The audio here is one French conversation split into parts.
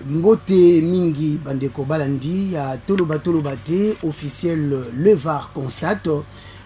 Mbote Mingi Bandeko Balandi, à Toloba Tolobate, officiel Levar constate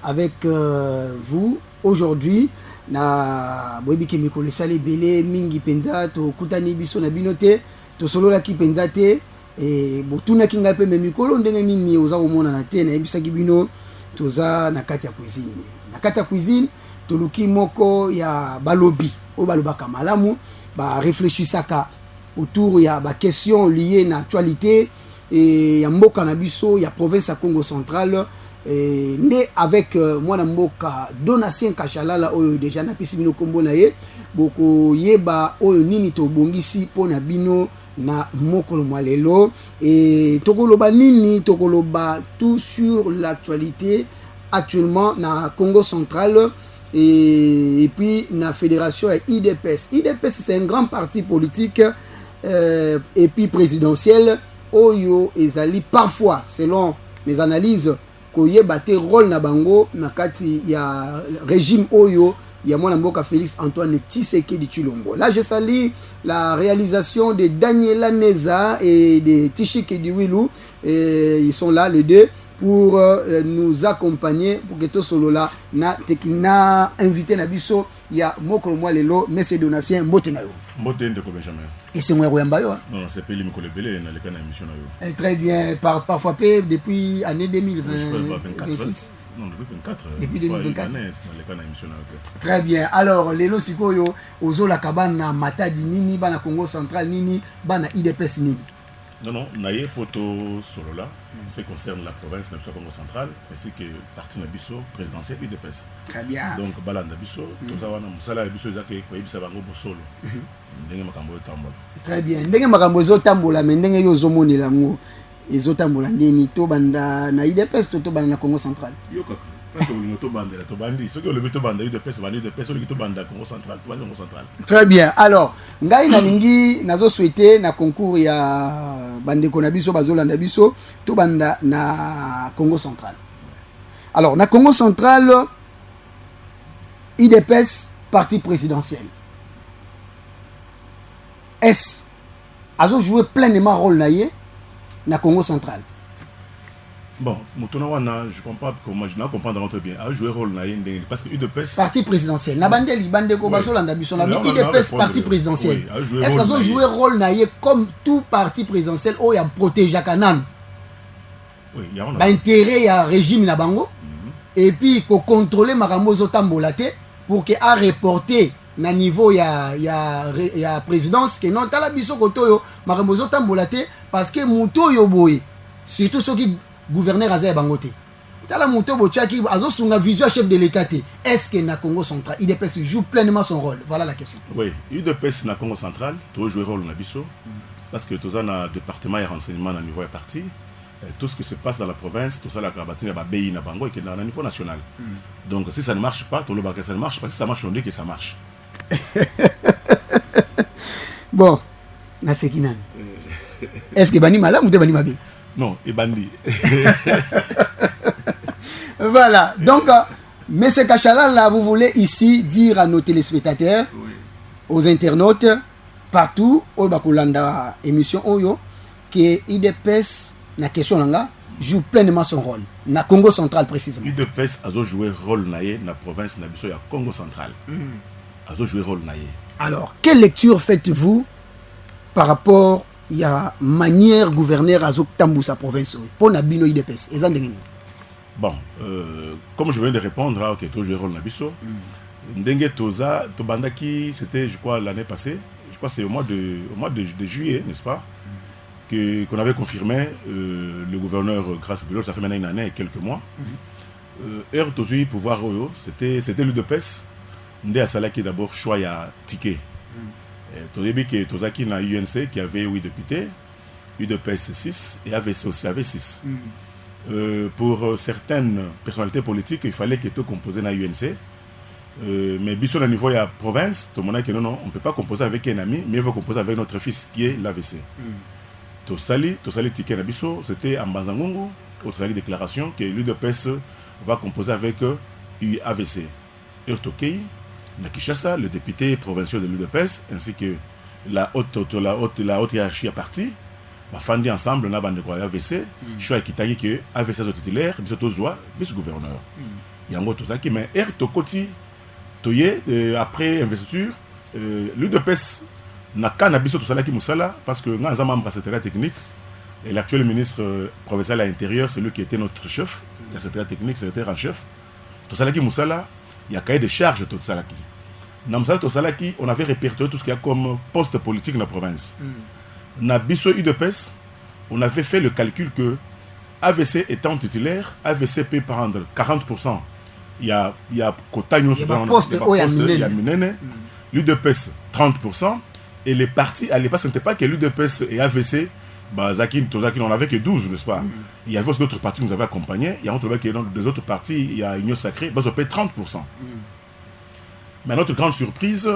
avec vous aujourd'hui. Na Boebike Mikole Sale Bele Mingi Penza, to Kutani Biso na Binote, to Solola Ki Penzate, et Botuna Kinga Pe Mikolo, Ndenge Nini Oza Omona na Tene, Ebisa Kibino, Toza na Katia Cuisine. Na Katia Cuisine, Toluki Moko ya Balobi, O Balobaka Malamu, ba réfléchissaka autour ya ba question liée à l'actualité et ya mboka na biso ya province ya Congo central né avec moi na mboka Donatien Kachalala oyo déjà na pesi bino kombo na ye boko yeba oyo nini to bongisi pona bino na mokolo mwalelo et tokoloba nini tokoloba tout sur l'actualité actuellement na Congo central et puis la fédération IDPS. IDPS c'est un grand parti politique et puis présidentiel oyo ezali parfois selon les analyses koye baté rôle na bango na kati ya régime oyo ya mwana mboka Félix Antoine Tshisekedi Tshilombo. Là je salue la réalisation de Daniela Neza et de Tshisekedi Wilou et ils sont là les deux pour nous accompagner pour que tout solo là na invité na biso ya mokolo mwalelo Monsieur Donatien Mbote na yo. Mbote ndeko Benjamin. Et c'est moi Yamba yo. Non, c'est Peli Mikole Bele na leka na émission na yo. Très bien, parfois depuis année 2026. Non, depuis 24. Depuis 2024. émission na yo. Très bien. Alors lelo sikoyo ozola kabana matadi nini bana Congo central nini bana IDPS nini. Non, naïe poto solo là, ce qui concerne la province de Congo central, ainsi que parti Nabiso présidentiel UDPS. Très bien. Donc Balanda Biso, tous avons un salaire Biso zake kwa ibisa bango solo. Ndenge makambo tambola. Très bien. Ndenge makambo tambola mais ndenge yo zomoni lango ezotambola ndeni to banda na IDPS to banda na Congo central. Yo kaka. Parce que le bande to bandi, ceux qui le veut banda UDPS bandi UDPS ceux qui to banda Congo central, to banda Congo central. Très bien. Alors, ngai na ningi nazo souhaiter na concours ya bandeko na biso bazolanda biso to banda na Congo central. Alors, na Congo central IDPS parti présidentiel. Est azo jouer pleinement rôle na Congo central. Bon, je comprends comment je comprends très bien. A joué rôle parce que UDPS parti présidentiel. Na bandeli bandeko bazolanda biso na UDPS parti présidentiel. Est-ce qu'ils ont joué rôle comme tout parti présidentiel où il y a protégé Kanan. Oui, il y a un intérêt à régime na bango et puis pour contrôler makambo zotambolate pour que a reporter na niveau ya présidence que non tala biso kotoyo makambo zotambolate parce que muto yo boye surtout ceux qui gouverneur Azaï Bangote. Tala Mouto Bochaki, Azo Sunga vision chef de l'État. Est-ce que na Congo central, IDPS joue pleinement son rôle? Voilà la question. Oui, IDPS na Congo central, tu jouer rôle na biso parce que tout ça na département et renseignement na niveau est parti. Tout ce qui se passe dans la province, tout ça la kabatine ba pays na bango et que na niveau national. Donc si ça ne marche pas, tout le bagage ça ne marche pas. Si ça marche, on dit que ça marche. Bon, na sekinan. Est-ce que bani malam ou bani mabe? Non, et bandit. Voilà. Donc, M. Kachalala, vous voulez ici dire à nos téléspectateurs, aux internautes, partout, au Bakulanda émission Oyo, que IDPS, la question là, joue pleinement son rôle. Na Congo central précisément. IDPS a joué rôle dans la province de Congo central. A joué rôle naïe. Alors, quelle lecture faites-vous par rapport il y a manière gouverneur à Tambu sa province pour Nabino IDPS. Bon, comme je viens de répondre à Oketo Jérôme Nabiso, Ndenge Toza, Tobandaki, c'était, je crois, l'année passée, je crois que c'est au mois de juillet, n'est-ce pas, qu'on avait confirmé le gouverneur Grace Bilo, ça fait maintenant une année et quelques mois. Heure Tozu, pouvoir Oyo, c'était l'UDPS, Ndé Asalaki d'abord choix à ticket. Tozebiki Tozaki na UNC qui avait 8 députés, UDPS 6 et AVC aussi avait 6. Pour certaines personnalités politiques, il fallait que tout composé na UNC. Mais biso au niveau de la province, tout le monde a dit non, on ne peut pas composer avec un ami, mais il faut composer avec notre fils qui est l'AVC. Tosali Tiké na biso, c'était en Banzangongo, Tosali déclaration que l'UDPS va composer avec AVC. Et Tokei, na Kinshasa, le député provincial de l'UDPS, ainsi que la haute hiérarchie est partie. Bafandi ensemble, on a bandé quoi AVC. Choix qui t'a dit que AVC est titulaire, biso tozoa vice-gouverneur. Yango tout ça qui mais tokoti toye après investiture l'UDPS n'a qu'un abisso tout ça qui musala parce que nga membre de secrétaire technique et l'actuel ministre provincial à l'intérieur, c'est lui qui était notre chef, le secrétaire technique, secrétaire en chef. Tout ça qui musala, il y a cahier de charge tout ça qui. Dans tout ça qui, on avait répertorié tout ce qu'il y a comme poste politique dans la province. Dans biso UDPS, on avait fait le calcul que AVC étant titulaire, AVC peut prendre 40%. Il y a quota poste, il y a Minene. L'UDPS 30%. Et les partis, à l'époque, ce n'était pas que l'UDPS et AVC, Zaki, on n'avait que 12, n'est-ce pas? Il y avait aussi d'autres partis qui nous avaient accompagnés. Il y a des autres partis, il y a Union Sacrée, on paye 30%. Mais notre grande surprise,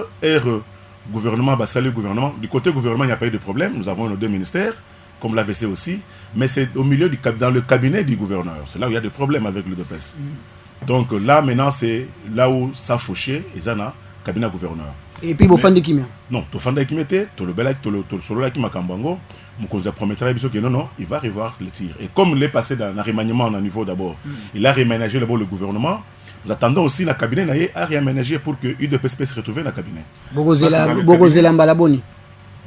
gouvernement, salut gouvernement. Du côté gouvernement, il n'y a pas eu de problème. Nous avons nos deux ministères, comme l'AVC aussi. Mais c'est au milieu dans le cabinet du gouverneur. C'est là où il y a des problèmes avec l'UDPS. Donc là, maintenant, c'est là où ça fauché, et ça n'a cabinet gouverneur. Et puis, vous faites qui? Non, tu fais qui mettait, tu le solo là qui m'a cambango, Moukonza promettra que non, il va revoir le tir. Et comme il est passé dans le remaniement au niveau d'abord, il a réaménagé d'abord le gouvernement. Nous attendons aussi le cabinet à réaménager pour que UDPS se retrouve dans le cabinet. Bogozela Mbalaboni.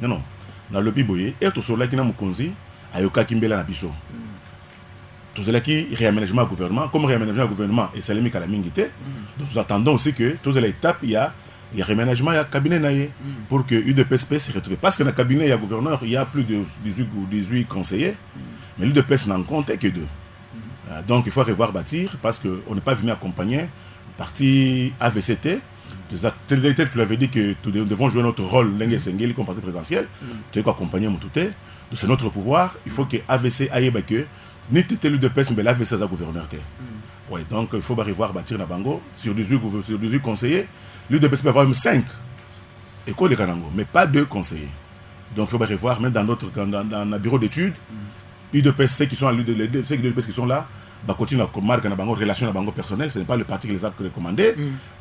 Non, dans le Biboye, et tout cela qui n'a Moukonzi, Ayoka Kimbela Nabiso. Tout cela qui réaménagement au gouvernement, comme réaménagement au gouvernement et Salemi Kalamingité, nous attendons aussi que toutes les étapes, il y a réaménagement, il y a cabinet naïe pour que UDPS se retrouve. Parce que dans le cabinet, il y a gouverneur, il y a plus de 18 conseillers, mais l'UDPS n'en compte que 2. Donc il faut revoir bâtir parce qu'on n'est pas venu accompagner le parti AVCT. Tu l'avais dit que nous devons jouer notre rôle, l'Engue comme parti présidentiel. Tu dois accompagner Moutouté. C'est notre pouvoir. Il faut que AVC aille que ni t'étais l'UDPS, mais l'AVC est gouverneur. Ouais, donc il faut revoir bâtir Nabango sur 18 conseillers. L'UDPS peut avoir même 5 écoles de Kanango, mais pas 2 conseillers. Donc il faut revoir, même dans le bureau d'études, l'UDPS, ceux qui sont là, continuent à marquer une relation personnelle, ce n'est pas le parti qui les a recommandés.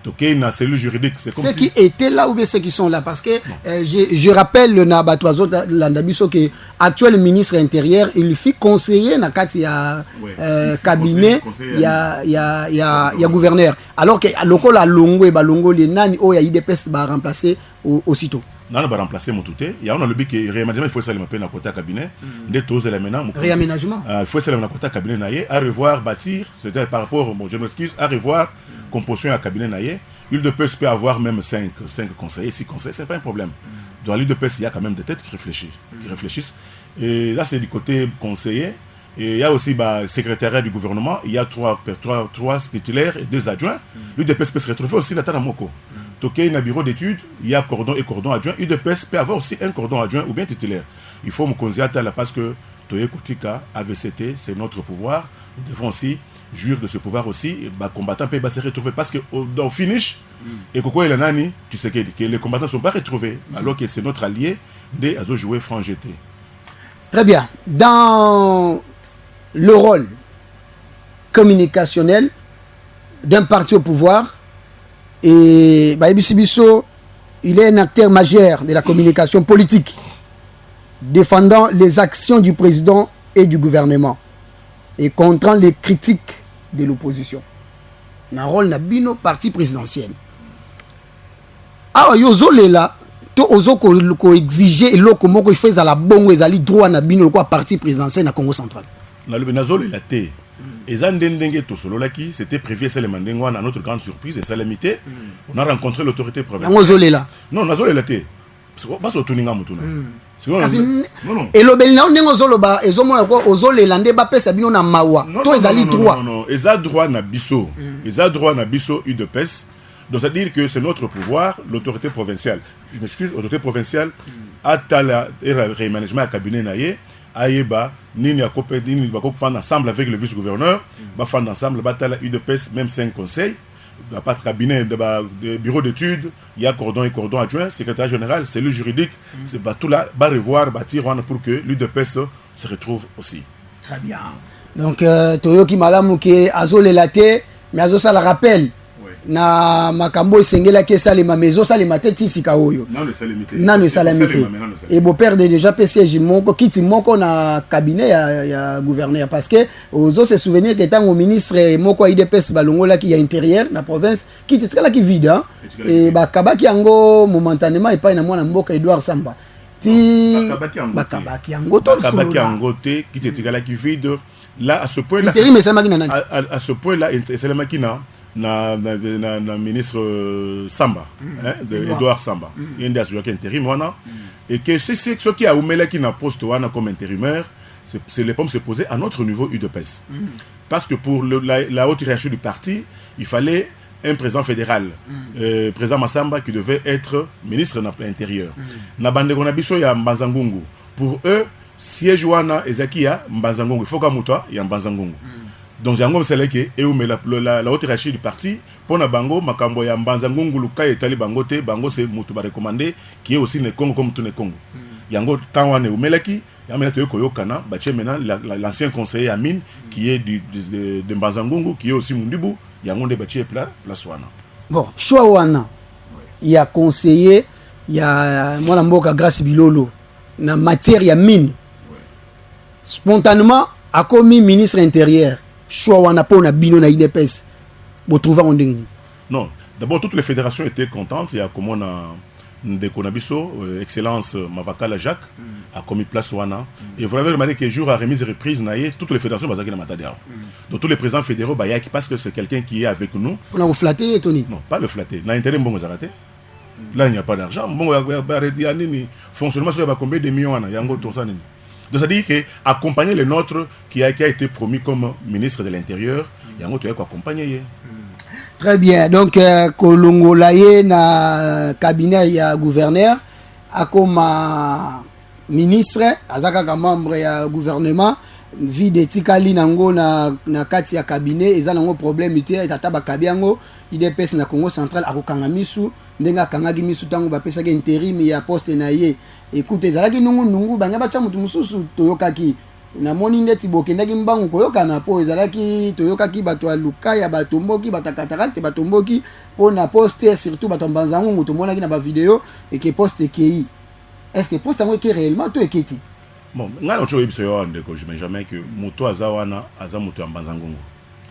Donc il y a une cellule juridique. Ceux qui étaient là ou bien ceux qui sont là? Parce que je rappelle le Nabatoazo Landabiso qui est actuel ministre intérieur, il fit conseiller dans le cabinet, il y a gouverneur. Alors que local à Longo, les nani, il y a IDPS va remplacer aussitôt. Non, on va remplacer mon touté. Il y a un lobby qui réaménagement, il faut saluer à côté cabinet. Réaménagement. Il faut saluer à côté cabinet à revoir bâtir, c'est-à-dire par rapport, je m'excuse, à revoir composition à cabinet naïe. l'UDPS peut avoir même 5 conseillers, 6 conseillers, c'est pas un problème. Dans l'UDPS, il y a quand même des têtes qui réfléchissent. Et là, c'est du côté conseiller. Et il y a aussi le secrétariat du gouvernement. Il y a 3 titulaires et 2 adjoints. L'UDPS peut se retrouver aussi dans Moko. Donc, il y a un bureau d'études, il y a cordon et cordon adjoint. UDPS peut avoir aussi un cordon adjoint ou bien titulaire. Il faut me considérer là parce que Toye Koutika, AVCT, c'est notre pouvoir. Nous devons aussi jouir de ce pouvoir aussi. Et combattants peuvent se retrouver parce que dans finish, et Koko et Lanani, tu sais que les combattants ne sont pas retrouvés, alors que c'est notre allié, des Azo joué franc GT. Très bien. Dans le rôle communicationnel d'un parti au pouvoir, et Bayebi Bisso, il est un acteur majeur de la communication politique, défendant les actions du président et du gouvernement et contrant les critiques de l'opposition. Un rôle na bino parti présidentiel. Ah, yozo lela, to ozo ko exiger et loko moko fait à la bongo ezali droit na bino quoi parti présidentiel na Congo central. Na le nazolo la té. Et Zandendenge Tosololaki, c'était prévu seulement à notre grande surprise et salamité. On a rencontré l'autorité provinciale. Non, Nazolo la té. Pas sur Tuninga Mutuna. Non. Et le Belna, on zoloba, et ozole lande bape sabino na mawa. To ezali droit. Non. Eza droit na biso. Eza droit na biso UDPS. Donc ça veut dire que c'est notre pouvoir, l'autorité provinciale. Je m'excuse, l'autorité provinciale a tala réaménagement à cabinet naïe. Aïeba, Nini a copé, Nini va faire ensemble avec le vice-gouverneur, va faire ensemble, la UDPS, même 5 conseils, pas de cabinet, de bureau d'études, il y a cordon et cordon adjoint, secrétaire général, cellule juridique, c'est tout là, va revoir, bâtir pour que l'UDPS se retrouve aussi. Très bien. Donc, Toyoki Malamu qui est Azo Lelate, mais Azo ça la rappelle. na makambo esengela ke salema maison salema te tisika oyo nano salamité et beau père déjà PCG moko kiti moko na cabinet ya gouverneur parce que ozo se souvenir que tant au ministre moko IDPS balongola ki ya intérieur na province kiti tsala ki vide hein? Et bakabaki yango momentanément et pas na mwana mboka Edouard Samba ti bakabaki yango te kiti tsala ki vide là à ce point là à ce point là c'est la makina na ministre Samba Edouard Samba il y a des intérim wana et que c'est ce qui a oumela qui na poste wana comme intérimaire c'est les pommes se poser à notre niveau UDPS parce que pour la haute hiérarchie du parti il fallait un président fédéral président Massamba qui devait être ministre de l'intérieur na bande kona biso ya Mbanzangungu pour eux siège wana ezakia Mbanzangungu il faut ka muto ya Mbanzangungu. Donc yango c'est que la haute hiérarchie du parti pour na bango makambo ya Mbanzangungu luka etali bango te bango c'est mutu ba recommandé qui est aussi ne Congo comme tout ne Congo. Yango tawane umelaki yamena to yokoyokana ba chemena l'ancien conseiller Amine qui est de Mbanzangungu qui est aussi Mundibu yango nde ba tie place wana. Bon, choix wana il y a conseiller il y a mwana mboka Grâce Bilolo na matière ya mine. Spontanément a commis ministre intérieur. Choix wana pona bino na IDPS bo trouver en ndenge. Non, d'abord toutes les fédérations étaient contentes, il y a comme on a de Konabiso excellence Mavakala Jacques a commis place wana et vous avez remarqué que jour à remise et reprise naie toutes les fédérations bazaki na Matadiao. Donc tous les présidents fédéraux bayaki parce que c'est quelqu'un qui est avec nous. On a vous flatter Tony. Non, pas le flatter. Na intérêt mbongo zaraté. Là il n'y a pas d'argent. Mbongo ya nini fonctionnement sur combien de millions wana yango to ça nini. Donc ça dit que accompagner les nôtres qui a été promis comme ministre de l'Intérieur, il y a un autre qui accompagner. Très bien. Donc Kolongolaye na cabinet ya gouverneur a comme ministre azaka ka membre ya gouvernement vie de tikali nango na kati ya cabinet eza nango problème ité etata ba kabiango IDPS na Congo central akokanga misu ndenga kangaki misu tango ba pesa ke intérim ya poste na ye. Écoute ezalaki nungu banya bacha mutu mususu toyokaki na moni ndeti bokendaki mbangu koyoka na po ezalaki toyokaki bato aluka ya batomboki batakatarate batomboki po na poste surtout bato Mbanzangungu tomonaki na ba vidéo et que poste ki est-ce que poste ngo ki réellement to eketi. Bon ngana ocho ebiso yo ndeko je mets jamais que moto azawana azamuto ya Mbanzangungu.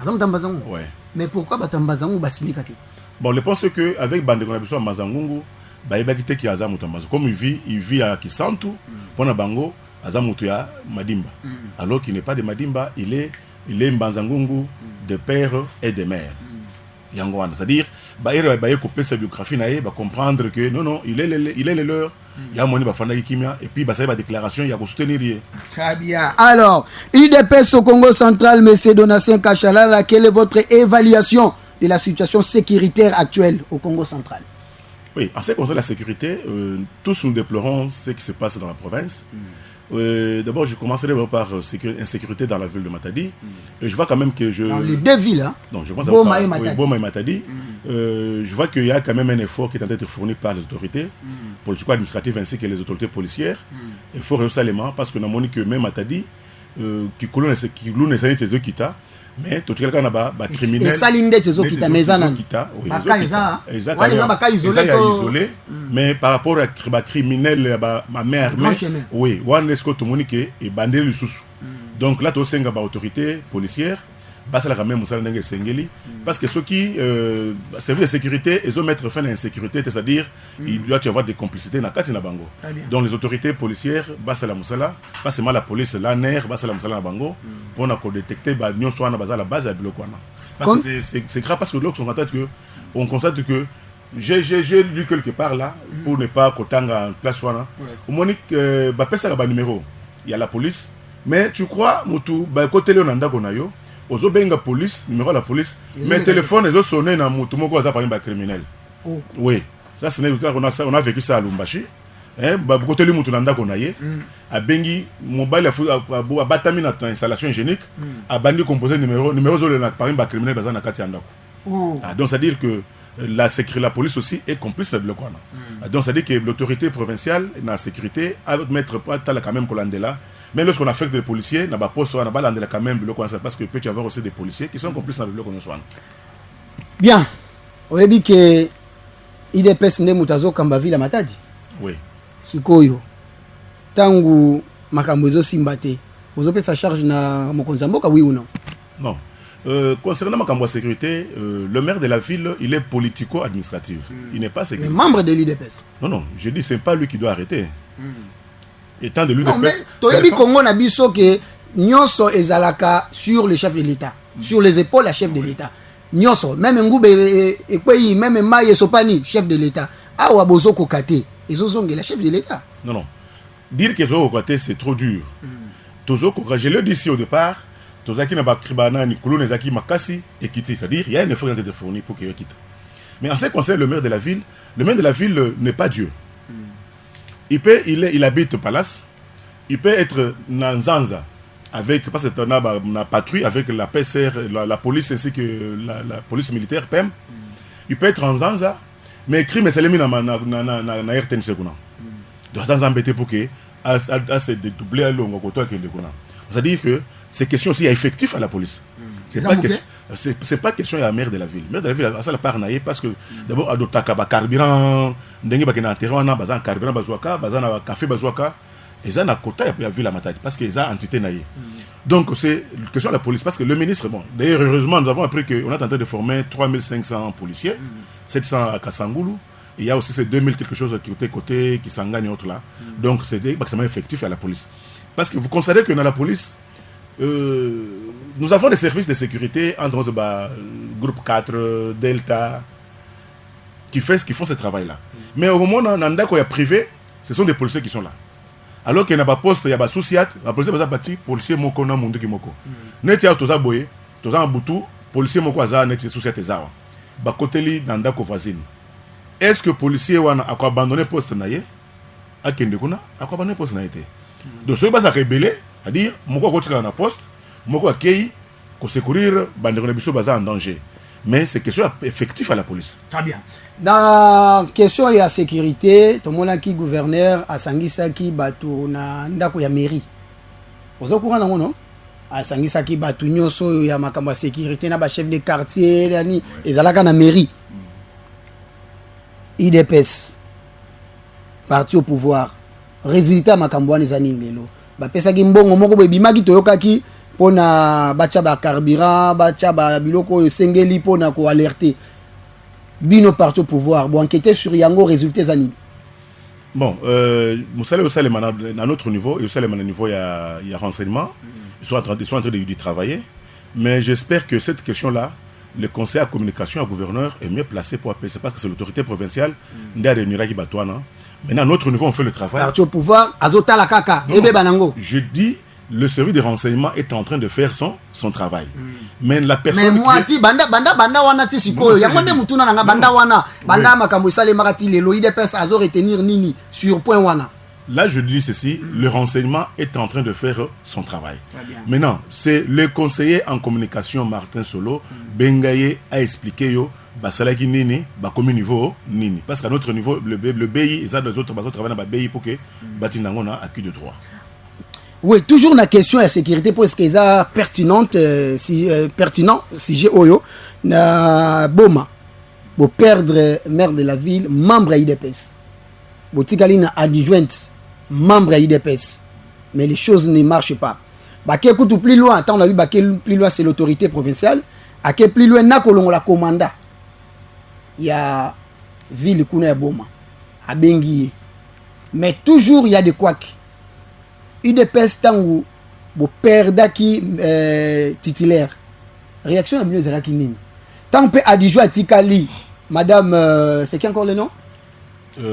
Azamuto Mbanzangungu. Ouais. Mais pourquoi bato Mbanzangungu basilika ke? Bon je pense que avec bande qu'on a besoin Mbanzangungu baibakite ki azamuto Mbanzangungu comme il vit à Kisantu pona bango azamuto ya Madimba. Alors qu'il n'est pas de Madimba, il est Mbanzangungu de père et de mère. Yangoana, c'est-à-dire baye couper sa biographie naé ba comprendre que non il est le leur. Il y a moni ba fanda kimia et puis ba sa déclaration il y a ko soutenir. Très bien. Alors, IDPS au Congo central, monsieur Donatien Kachalala, quelle est votre évaluation de la situation sécuritaire actuelle au Congo central? Oui, en ce qui concerne la sécurité, tous nous déplorons ce qui se passe dans la province. D'abord, je commencerai par insécurité dans la ville de Matadi. Et je vois quand même que dans les deux villes, hein? Donc, je pense Boma et Matadi. Je vois qu'il y a quand même un effort qui est en train d'être fourni par les autorités politico-administratives ainsi que les autorités policières. Il faut réussir l'élément parce que nous avons dit que même Matadi, qui coulent les années de Kita, mais tout quelqu'un n'a pas criminel. Et ça l'indé de Kita, mais ça n'a pas isolé. Mais par rapport à criminel, ma mère, oui, one est-ce que tout le monde est bandé le sous. Donc là, tu as une autorité policière. Parce que ceux qui servent de sécurité, ils ont mettre fin à l'insécurité, c'est-à-dire il doit y avoir des complicités dans Katina Bango. Donc les autorités policières, Bassa la Moussala, pas seulement la police, l'ANER, Bassa la Moussala Bango, pour détecter Bagnon soit à la base de Blokwana. Parce que c'est grave parce que l'autre on constate que j'ai lu quelque part là, pour ne pas qu'Otanga en place soit au Monique, bah numéro, il y a la police, mais tu crois, Moutou, bah côté Léonanda Gonayo. Aux benga police, numéro de la police, mais téléphone, ils ont sonné dans mon criminel. Oui, ça c'est on a vécu ça à Lumbashi. Côté le Moutoulanda qu'on a eu, à Bengi, mobile a batami dans installation hygiénique, a bandi composé numéro de par criminel dans la Katiandako. Donc c'est à dire que la police aussi est complice de Blokwana. Donc c'est à dire que l'autorité provinciale, la sécurité, a mettre pas quand même Kolandela. Mais lorsqu'on affecte des policiers, n'a pas poste, n'a pas quand même parce que peut y avoir aussi des policiers qui sont complices dans le bloc. Bien. oyebi ke IDPS nde mutazo kamba vila Matadi. Oui. Sikoyo. Tangu makambo ezosimba te. Ozopesa charge na mokonzi ya mboka oui ou non? Non. Concernant ma sécurité, le maire de la ville, il est politico-administratif. Il n'est pas sécuritaire. Mais membre de l'UDPS. Non, je dis, ce n'est pas lui qui doit arrêter. Étant de l'UDPS... Non, mais Toyebi Congo n'a biso que Nyonso ezalaka sur le chef de l'État. Sur les épaules, la chef de l'État. Nyonso, même Ngoube, même Maye Sopani, chef de l'État. Awa bozo kokate, ezozonge la chef de l'État. Non. Dire que Tozo kokate, c'est trop dur. Tozo kokate, je l'ai dit ici au départ, Tozaki na bakribana ni kulu nezaki makasi et quitter, c'est-à-dire il y a un effort qui a été fourni pour qu'il quitte. Mais en ce qui concerne le maire de la ville, le maire de la ville n'est pas Dieu. Il habite au palace, il peut être dans Zanza avec parce que on a patrouille avec la PCR, la police ainsi que la police militaire PEM. Il peut être en Zanza, mais crime c'est les na RTN sekuna. Donc Zanza embêté pour que à se dédoubler à longue côté que le kuna. C'est-à-dire que c'est question aussi effectif à la police. C'est pas question à la maire de la ville. La maire de la ville, ça la part naïe parce que d'abord adoptaka ba carburant, ndenge ba kena terrain na bazan carburant bazwaka, bazan café bazwaka, et ça na quota ya ville à Matadi parce que ça entité naïe. Donc c'est une question à la police parce que le ministre bon, d'ailleurs heureusement nous avons appris qu'on est en train de former 3500 policiers, 700 à Kasangulu. Il y a aussi ces 2000 quelque chose qui étaient côté qui s'engagent autres là. Donc c'est maximum effectif à la police. Parce que vous constatez que dans la police, nous avons des services de sécurité, entre autres groupe 4, Delta, qui font ce travail-là. Mais au moment où il y a privé, ce sont des policiers qui sont là. Alors qu'il n'y a pas de poste, il y a pas de souciat, les policiers ne sont pas partis, policiers moko na mundu ki moko. Net ya toza boye, toza mbutu, policiers moko aza net ya souciat ezawa. Ba koteli na ndako voisine. Est-ce que policier wana a abandonné poste na ye? Akende kuna, a abandonné poste na été. Donc ceux qui sont rebellés, c'est-à-dire moko kotika na poste, moko akei ko secourir bandeko na biso baza en danger. Mais c'est question effectif à la police. Très bien. Dans la question de la sécurité, tout le monde qui gouverneur a sangisaki batu na ndako ya mairie. Vous êtes au courant non? A sangisaki batu nyoso ya makamba sécurité na ba chef de quartier yani ezalaka na mairie. IDPS parti au pouvoir. Résultat makambo wana ezani lelo. Ba pesaki mbongo moko bebimaki toyokaki pona bacha ba carburant, bacha ba biloko yo sengeli pona ko alerter. Bino parti au pouvoir, bon enquêter sur yango résultats zani. Bon, vous savez aussi à notre niveau et aussi à niveau il y a renseignement. Ils sont en train de travailler, mais j'espère que cette question-là, le conseil à communication à gouverneur est mieux placé pour appeler, parce que c'est l'autorité provinciale Niraki Batouana. Maintenant, à notre niveau, on fait le travail. Parti au pouvoir, Azota la kaka, ebe banango. Je dis, le service de renseignement est en train de faire son travail. Mais la personne. Mais moi, ti banda wana ti sikoyo. Ya mwende mutuna nanga banda wana. Banda makambo sale marati lelo IDPS azo retenir nini sur point wana. Là, je dis ceci, le renseignement est en train de faire son travail. Maintenant, c'est le conseiller en communication Martin Solo, Bengaye a expliqué yo, basalaki nini, bakomi niveau nini. Parce qu'à notre niveau, le BI, ils ont des autres travaillent dans le BI pour que batinangona a acquis de droit. Oui, toujours la question de sécurité pour ce que ça pertinente pertinent si j'ai oyo na boma pour perdre maire de la ville membre IDPS. Botikali na adjointe membre IDPS. Mais les choses ne marchent pas. Baké écoute plus loin, attends on a vu baké plus loin c'est l'autorité provinciale, à quel plus loin na kolongo la commanda. Il y a ville kuna ya boma à Bengi. Mais toujours il y a des couacs. UDPS tangu bo perdaki titulaire réaction na bino zalaki nini tant pe adjoint tikali madame c'est qui encore le nom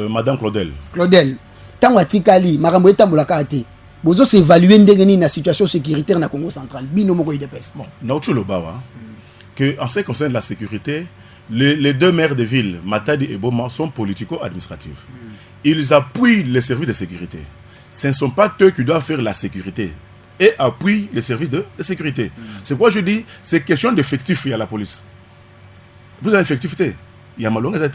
madame Claudel tangu atikali makambo etambolaka te bozo s'évaluer ndenge nini na situation sécuritaire na Congo central bino moko UDPS bon na uchulo bawa que en ce qui concerne la sécurité les deux maires de ville Matadi et Boma sont politico-administratifs. Ils appuient les services de sécurité. Ce ne sont pas eux qui doivent faire la sécurité et appuient les services de sécurité. C'est pourquoi je dis, c'est question d'effectif à la police. Vous avez effectivité, il y a malheureusement.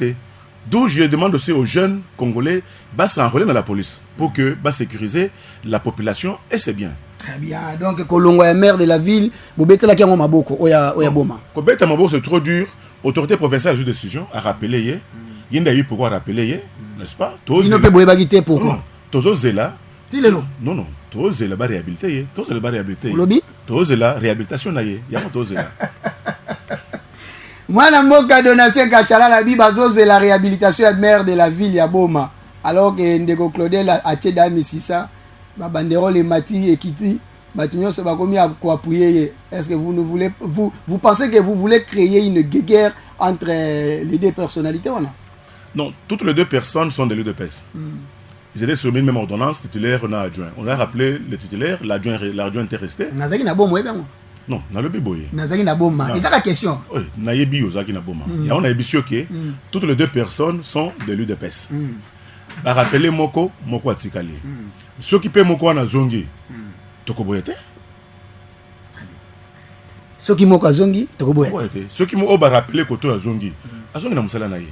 D'où je demande aussi aux jeunes Congolais de s'enrôler dans la police pour que sécuriser la population et c'est bien. Très bien. Donc, Kolongo est maire de la ville. Bobeta la kiango maboko. Oya boma. Kobeta maboko c'est trop dur. Autorité provinciale a eu décision à rappeler, il y a eu pourquoi rappeler, n'est-ce pas? Il ne peut pas quitter pourquoi? Tozo Zela. Non, non. Tozo Zela va réhabiliter. Tozo Zela va réhabiliter. Lobby? Tozo Zela réhabilitation naie. Il y a pas Tozo Zela. Moi, Namboka Donatien Kachala la Bible, c'est la réhabilitation à maire de la ville Yaboma. Alors que Ndeko Claudel a Tcheda Mississa, Bandero les Mati et Kiti, Batumio se va commis à quoi appuyer. Est-ce que vous ne voulez, vous pensez que vous voulez créer une guerre entre les deux personnalités ou non? Non, toutes les deux personnes sont des lieux de pèse. Ils étaient sur une même ordonnance, titulaire, on a adjoint. On a rappelé le titulaire, l'adjoint était resté. Nazaki na bomo ebang. Non, na le biboye. Nazaki na boma. Et ça la question. Oui, na yebi ozaki na boma. Ya on a ebisio que toutes les deux personnes sont des lieux de pèse. Ba rappeler moko atikali. Ceux qui paient moko na zongi. Tokoboyete. Ceux qui moko zongi, tokoboyete. Ceux qui m'ont rappeler koto ya zongi.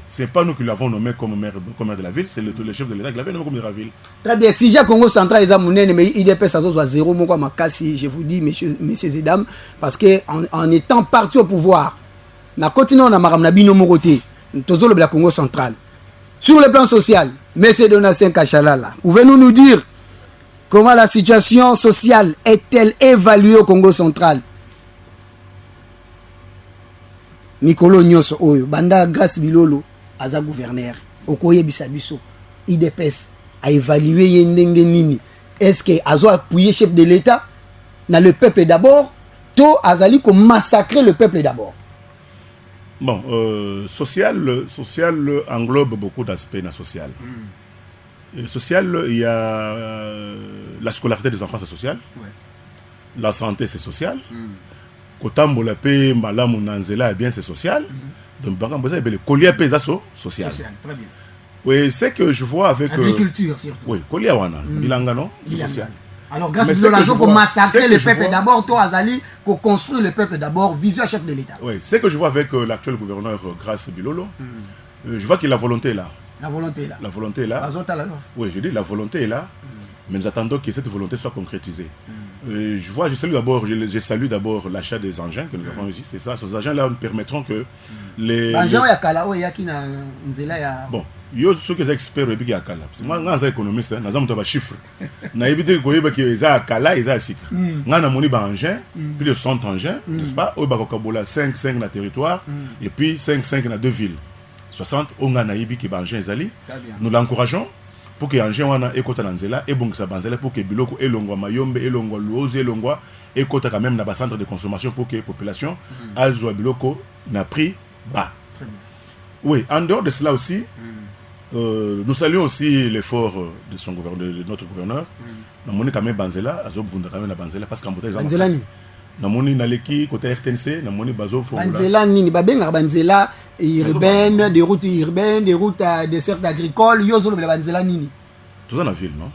C'est pas nous qui l'avons nommé comme maire de la ville, c'est le chef de l'État qui l'avait nommé comme maire de la ville. Très bien. Si j'ai Congo central, ils ont mais IDP ça soit zéro, moi makasi, je vous dis, messieurs et dames, parce que en étant parti au pouvoir, na continuons na maram na bino mokoté, tozo le Congo central. Sur le plan social, monsieur Donatien Kachala, pouvez-vous nous dire comment la situation sociale est-elle évaluée au Congo central? Mikolo Nyoso Oyo, Banda Grace Bilolo, Aza gouverneur, Okoye Bisabiso, IDPS, a évalué Yendenge Nini. Est-ce que Azo a appuyé chef de l'État dans le peuple d'abord, to Azali ko massacrer le peuple d'abord? Bon, social englobe beaucoup d'aspects dans social. Social, il y a la scolarité des enfants, c'est social. Ouais. La santé, c'est social. Kotambola pe malamu nanzela bien c'est social. Donc banga boza le collier pe zaso social. Très bien. Oui, c'est que je vois avec agriculture surtout. Oui, collier wana bilanga non, c'est social. Alors grâce à l'argent pour massacrer le peuple d'abord, toi Azali pour construire le peuple d'abord, visuel chef de l'État. Oui, c'est que je vois avec l'actuel gouverneur Grace Bilolo. Je vois que la volonté est là. La volonté est là. La volonté est là. Oui, je dis la volonté est là. Mais nous attendons que cette volonté soit concrétisée. Je salue d'abord l'achat des engins que nous avons ici. C'est ça, ces engins-là nous permettront que les. Bon, il y a ceux qui sont experts et qui sont Kala. Moi, je suis économiste, je suis un chiffre. Je suis que sont Kala et Sika. Je suis un engin, plus de 100 engins, n'est-ce pas? Au Bakokabola, 5 dans le territoire, et puis 5 dans 2 villes. 60, on a naïbi qui est engin Zali. Nous l'encourageons. Pour que engin wana ekota nanzela et bon que ça banzela pour que biloko elongwa mayombe elongwa luozi elongwa ekota quand même na ba centre de consommation pour que population alzo biloko na prix bas. Oui, en dehors de cela aussi nous saluons aussi l'effort de son gouverneur, de notre gouverneur. Na moni quand même banzela azob vunda quand même na banzela parce qu'en bouteille banzela ni na moni naleki côté RTNC na moni bazo formula banzela nini babenga banzela urbaine, des routes urbaines, des routes des cercles agricoles, yozo le banzela nini. Tout ça dans la ville, non?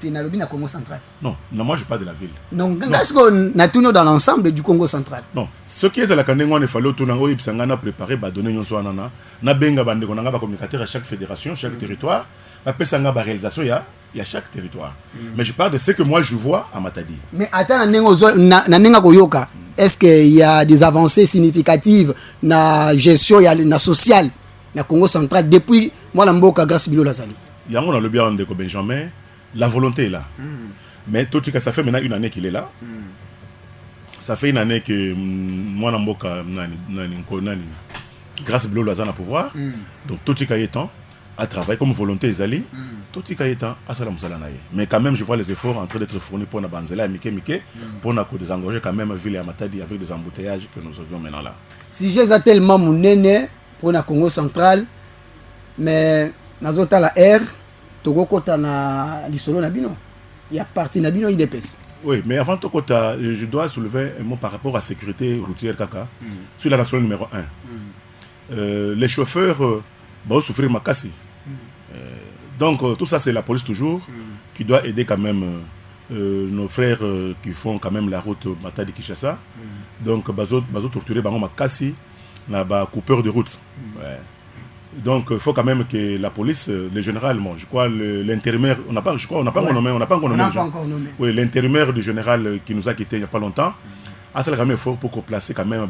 Tu n'as le Congo central. Non, moi je parle de la ville. Non, est-ce qu'on a tout dans l'ensemble du Congo central? Non, ce qui est à la Kandengo, il fallait tout n'avoir ipsangana préparé, bah donner yon soa nana, na benga bande qu'on a communicateur à chaque fédération, chaque territoire, la pesanga ba réalisation il y a chaque territoire. Mais je parle de ce que moi je vois à Matadi. Mais attends, na koyoka. Est-ce qu'il y a des avancées significatives dans la gestion, na sociale, na Congo central depuis moi la mboka grâce Bilo Lazali? Il y a le bien de Benjamin, la volonté est là. Mais tout ce que ça fait maintenant une année qu'il est là. Ça fait une année que moi la mboka grâce Bilo Lazali à pouvoir. Donc tout ce qui est temps à travailler comme volonté Zali, tout ce qui est temps à salam salanaye. Mais quand même je vois les efforts en train d'être fournis pour na banzela mike pour na désengorger quand même ville à Matadi avec des embouteillages que nous avions maintenant là. Si j'ai tellement mon nene pour na Congo central, mais nazota la R togo kota na lisolo na bino. Il y a partie na bino IDPS. Oui, mais avant tout kota, je dois soulever un mot par rapport à la sécurité routière kaka. Sur la nationale numéro 1. Les chauffeurs vont souffrir makasi. Donc tout ça c'est la police toujours qui doit aider quand même nos frères qui font quand même la route Matadi Kinshasa. Donc bazo torturer bango makasi na ba coupeur de route. Ouais. Donc il faut quand même que la police, le général, je crois l'intérimaire, on n'a pas encore nommé. Oui, l'intérimaire du général qui nous a quitté il n'y a pas longtemps. Ah, c'est quand même fort pour qu'on place quand même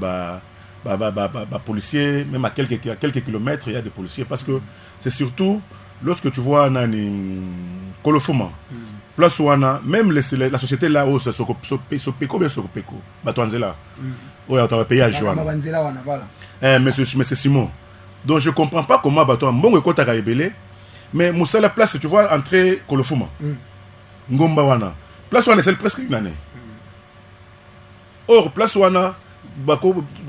policiers, même à quelques kilomètres, il y a des policiers. Parce que c'est surtout, lorsque tu vois Kolofuma, place où même la société là, où c'est Sopeko, bien Sopeko, Batoanzela, où il y a un péage. Mais c'est Simon. Donc je ne comprends pas comment Batoan, bon, écoute, à Rebelle, mais Moussa, la place, tu vois, entrer Kolofuma, Ngomba Wana, place où c'est presque une année. Or, place où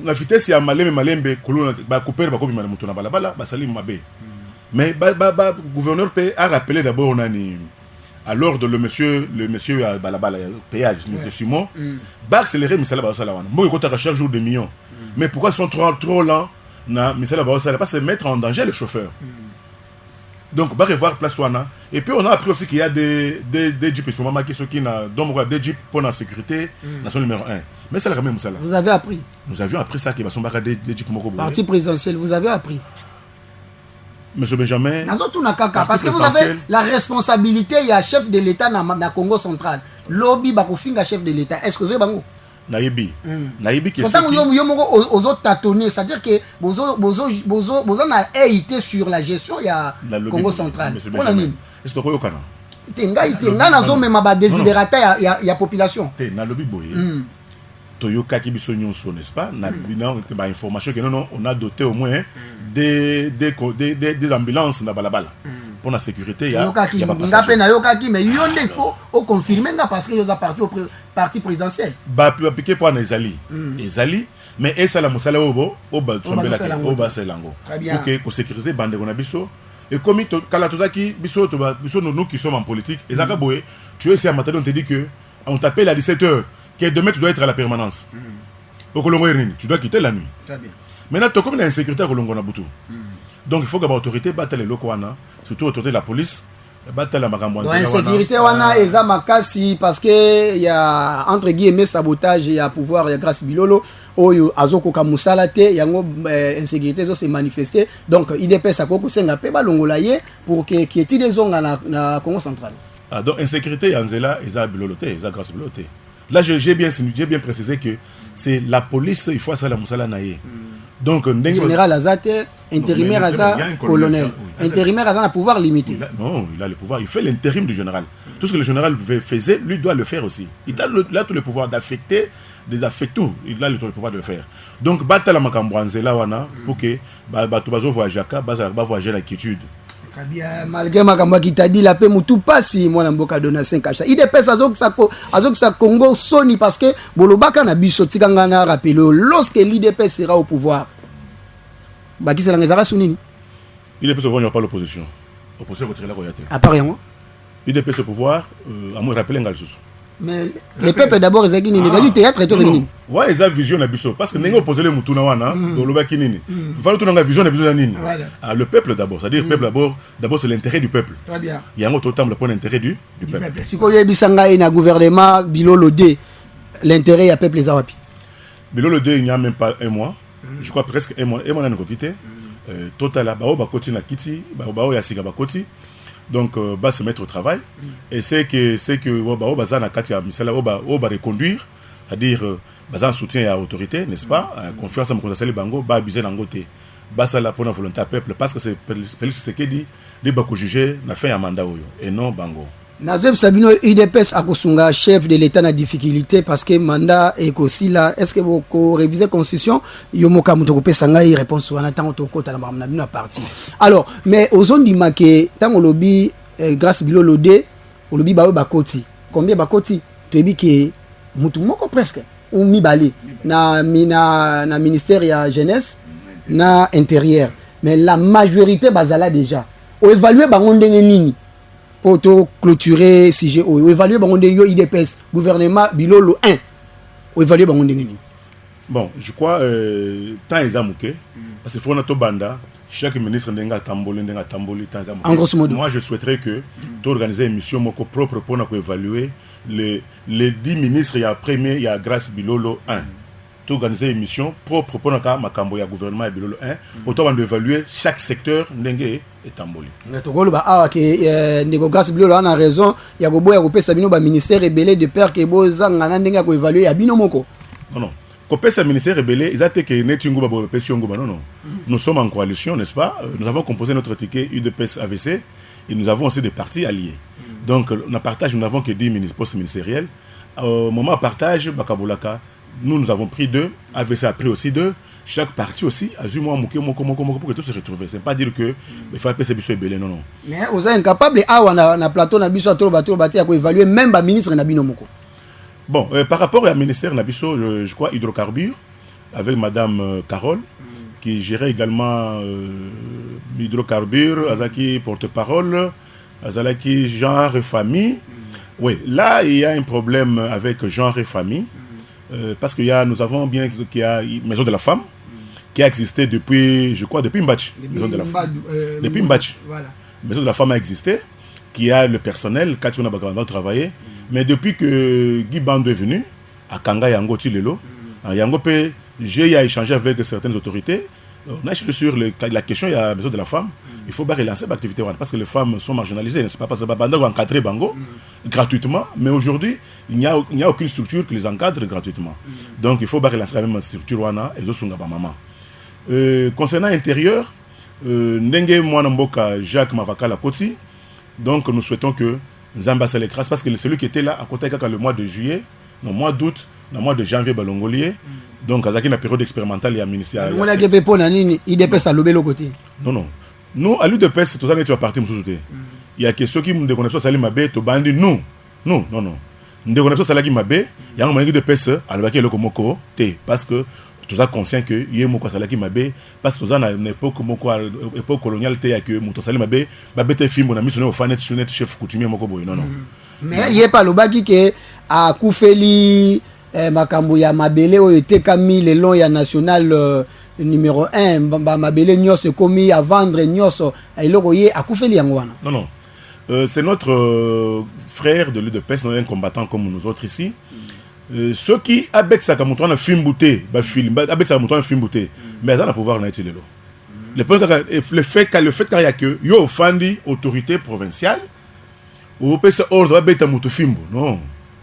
la vitesse ya malembe kolona ba couper ba ko bima mutu na balabala ba sali mabe mais gouverneur peut a rappelé d'abord à l'ordre le monsieur à balabala péage monsieur Simon ba accélérer misala ba sala wana mo ko ta chaque jour des millions mais pourquoi ils sont trop lents na misala ba sala pas se mettre en danger les chauffeurs donc ba revoir place wana et puis on a appris aussi qu'il y a des jeeps sur mama qui sont qui na donc des jeeps pour la sécurité nation numéro 1. Mais c'est la même ça. Vous avez appris. Nous avions appris ça qui va s'embarquer des jeeps moko. Parti présidentiel, vous avez appris. Monsieur Benjamin. Parce que vous avez la responsabilité, il y a chef de l'État dans Congo central. Lobby bakofinga chef de l'État. Est-ce que vous avez bango? Naïbi qui est sorti. Aux autres tâtonner, c'est-à-dire que vous en avez été sur la gestion, il y a Congo central. Monsieur Benjamin. Est-ce que vous avez tenga nazo même ba desiderata ya population. Na lobby boye. Toyoka qui biso nyonso, n'est-ce pas? Na information que non, on a doté au moins des ambulances na balabala pour la sécurité. Il y a pas mais il faut confirmer parce que ils ont parti présidentiel. Ba piquer pour Ezali. Ezali mais esa la musala obo oba selango. OK, pour sécuriser bande on a biso et comme kala tozaki biso nous qui sommes en politique, ezaka boye, tu es ici à matin on te dit que on t'appelle à 17h. Que demain tu dois être à la permanence. Au Colombo, tu dois quitter la nuit. Très bien. Maintenant, tu as comme une insécurité à Colombo Nabutu. Donc il faut que l'autorité batte les locaux, surtout l'autorité de la police, batte la Magambo. L'insécurité, eza makasi parce que il y a entre guillemets sabotage, il y a pouvoir, il y a grâce bilolo, oyo azoko kamusala te, yango insécurité zo se manifester. Donc IDPS akoko senga pe ba longolaye pour que qui est des zones na Congo central. Ah donc insécurité yanzela eza biloloté, eza grâce biloloté. Là, j'ai bien précisé que c'est la police, il faut ça la Moussala Naye. Donc, général Azate, intérimaire Aza, colonel. Intérimaire Aza a pouvoir limité. Non, il a le pouvoir. Il fait l'intérim du général. Tout ce que le général faisait, lui doit le faire aussi. Il a tout le pouvoir d'affecter, tout. Il a le pouvoir de le faire. Donc, battre la Macambouanzela wana pour que Batubazo voyage voyager l'inquiétude. Très bien, malgré ma qui t'a dit la paix moutou pas si moi l'amboka donne 5 achats. Il dépêche azok sa Congo Sony parce que Bolobaka na biso tikanga na rappelé lorsque l'IDP sera au pouvoir. Baki c'est la ngezara sunini. IDP au pouvoir, il n'y a pas l'opposition. L'opposition contre la royauté. À part rien. IDP au pouvoir, à me rappeler ngal sous. Mais les peuples d'abord ils ont une théâtre et tout nini. Ouais, ils ont vision na biso parce que n'engo opposé les mutuna wana do lobaki nini. Il faut tout nga vision na biso nini. Le peuple d'abord, c'est-à-dire peuple d'abord c'est l'intérêt du peuple. Très bien. Il y a un autre terme le point d'intérêt du peuple. Si ko yebisanga ina gouvernement Bilolo 2 l'intérêt ya peuple les awapi. Bilolo 2 il n'y a même pas un mois. Je crois presque un mois na quitté. Total ba ba koti na kiti, ba ya siga ba koti. Donc va se mettre au travail et c'est que bazana katia misala oba reconduire, c'est-à-dire bazan soutien à l'autorité, n'est-ce pas, confiance en conseil bango ba abuser nangote basa la pour la volonté peuple parce que c'est Félix Tshisekedi dit ba ko juger na fin ya mandat oyo et non bango. Nazeb Sabino IDPS akosunga chef de l'état na difficulté parce que mandat est aussi là. Est-ce que vous révisez constitution yomoka mutoko pesanga y réponse wana tango to kota na bamna parti. Alors mais aux zones di maké tango lobby grâce bilo lodé au lobby ba koti. Combien ba koti? Tu dis que mutu moko presque ou mibali na ministère ya jeunesse na intérieur. Mais la majorité bazala déjà. O évaluer bango ndenge nini? Pour clôturer si ou évaluer bango yo IDPS gouvernement bilolo 1 ou évaluer bango ndengeni. Bon, je crois tant ezamuke parce que fona to banda chaque ministre ndenga tamboli tant ezamuke. En grosso modo. Moi je souhaiterais que tu organiser une mission moko propre pour évaluer les 10 ministres il y a premier il y a grâce bilolo 1. Organiser une mission propre pour makambo ya gouvernement et bilolo 1 pour toi évaluer chaque secteur ndenge et tamboli. Togolo ba awa ke ndeko grâce bilolo a raison ya go boya ko pesa bino ba ministère rebellé de peur que bozanga na ndenge ko évaluer ya bino moko. Non Copesa ministère rebelle, ils ont été que Netingo Babo Pessiongo non. Nous sommes en coalition, n'est-ce pas? Nous avons composé notre ticket UDPS AVC et nous avons aussi des partis alliés. Donc, on partage, nous n'avons que 10 postes ministériels. Au moment de partage, Bakabolaka, nous avons pris 2, AVC a pris aussi 2. Chaque parti aussi a eu moi pour que tout se retrouve. C'est pas dire que il faut appeler ces belé, non. Mais vous êtes incapable, on a plateau, on a biso, à évaluer même le ministre Nabino Moko. Bon, par rapport au ministère Nabiso, je crois hydrocarbures, avec Madame Carole, qui gérait également hydrocarbures, Azaki porte-parole, Azalaki genre et famille. Oui, là il y a un problème avec genre et famille, parce que nous avons bien qu'il y a une maison de la femme qui a existé depuis, je crois, depuis Mbatch. Maison de la femme. Depuis Mbatch. Voilà. Maison de la femme a existé, qui a le personnel, quand on a travaillé. Mais depuis que Guy Bando est venu, à Kanga Yango Tilelo, à Yango j'ai échangé avec certaines autorités. On a échangé sur la question de la maison de la femme. Il faut relancer l'activité parce que les femmes sont marginalisées, n'est-ce pas? Parce que Bando a encadré Bango gratuitement, mais aujourd'hui, il n'y a aucune structure qui les encadre gratuitement. Donc il faut relancer la même structure et maman. Concernant l'intérieur, Ndenge Mwanamboka Jacques Mavakala Koti, donc nous souhaitons que Nzamba s'écrase parce que celui qui était là à côté le mois de juillet, le mois d'août, le mois de janvier balongolier, donc Azaki na période expérimentale et ministérielle. On a gépé pour nani, il dépêche à l'obé le côté. Non. Nous à l'UDPS tout ça n'est pas parti m'souté. Il y a que ceux qui me déconnaissent Salim Mabé to bandi non. Nous déconnaissons Salim Mabé, il y a un moment de pèse à l'obé le komoko té parce que tout ça conscient que yé moko Salaki Mabé parce que tout ça na époque moko époque coloniale té que Moto Salim Mabé te film on a mis sur fanet chef coutumier moko boy non. Mais il y a pas le baki que a Koufeli makambo ya mabele o était kami le long ya national numéro 1 mabele nyos komi à vendre nyos eloko yé a Koufeli yango wana. Non. C'est notre frère de l'UDPS, un combattant comme nous autres ici. Ceux qui abet ça comme on a film bouté, abet ça comme on a film bouté, mais ça n'a pouvoir n'être le fait qu'il y a que yo fandi autorité provinciale ou peut se ordre abet à film non.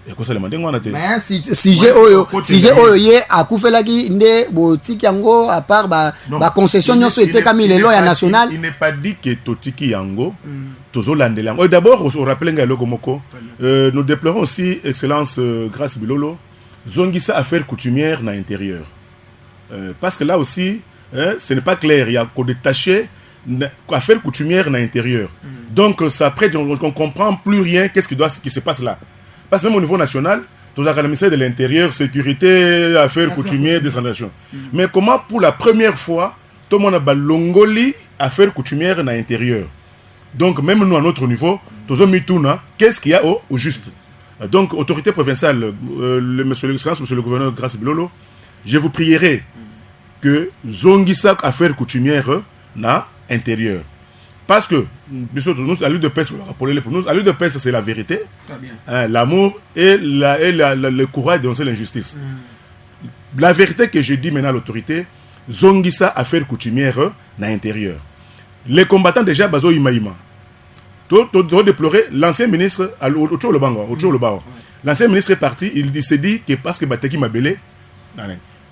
Et quoi ça le mandé ngwana te. Mais si j'ai oyo yé a Koufelaki ndé botiki yango à part ba concession nyonso était comme les lois nationales. Il n'est pas dit que totiki yango tozo landela. D'abord on rappelle ngalo komoko nous déplorons aussi excellence Grâce Bilolo zongisa affaire coutumière dans l'intérieur. Parce que là aussi ce n'est pas clair, il y a qu'on détacher affaire coutumière dans l'intérieur. Donc ça après on comprend plus rien qu'est-ce qui se passe là. Parce que même au niveau national, tout le ministère de l'Intérieur, sécurité, affaires coutumières, décentralisation. Mais comment pour la première fois, tout le monde a l'ongoli affaires coutumières dans l'intérieur. Donc même nous à notre niveau, tout le monde qu'est-ce qu'il y a au juste. Donc autorité provinciale, monsieur le gouverneur Grâce Bilolo, je vous prierai que zongisa affaires coutumières dans l'intérieur. Parce que nous, à l'UDPS, à l'UDPS, c'est la vérité, l'amour et le courage de dénoncer l'injustice. La vérité que je dis maintenant à l'autorité, zongisa affaire coutumière dans l'intérieur. Les combattants déjà, bazo imaïma. Tu dois déplorer l'ancien ministre, l'ancien ministre est parti, il s'est dit que parce que Bateki m'a belé.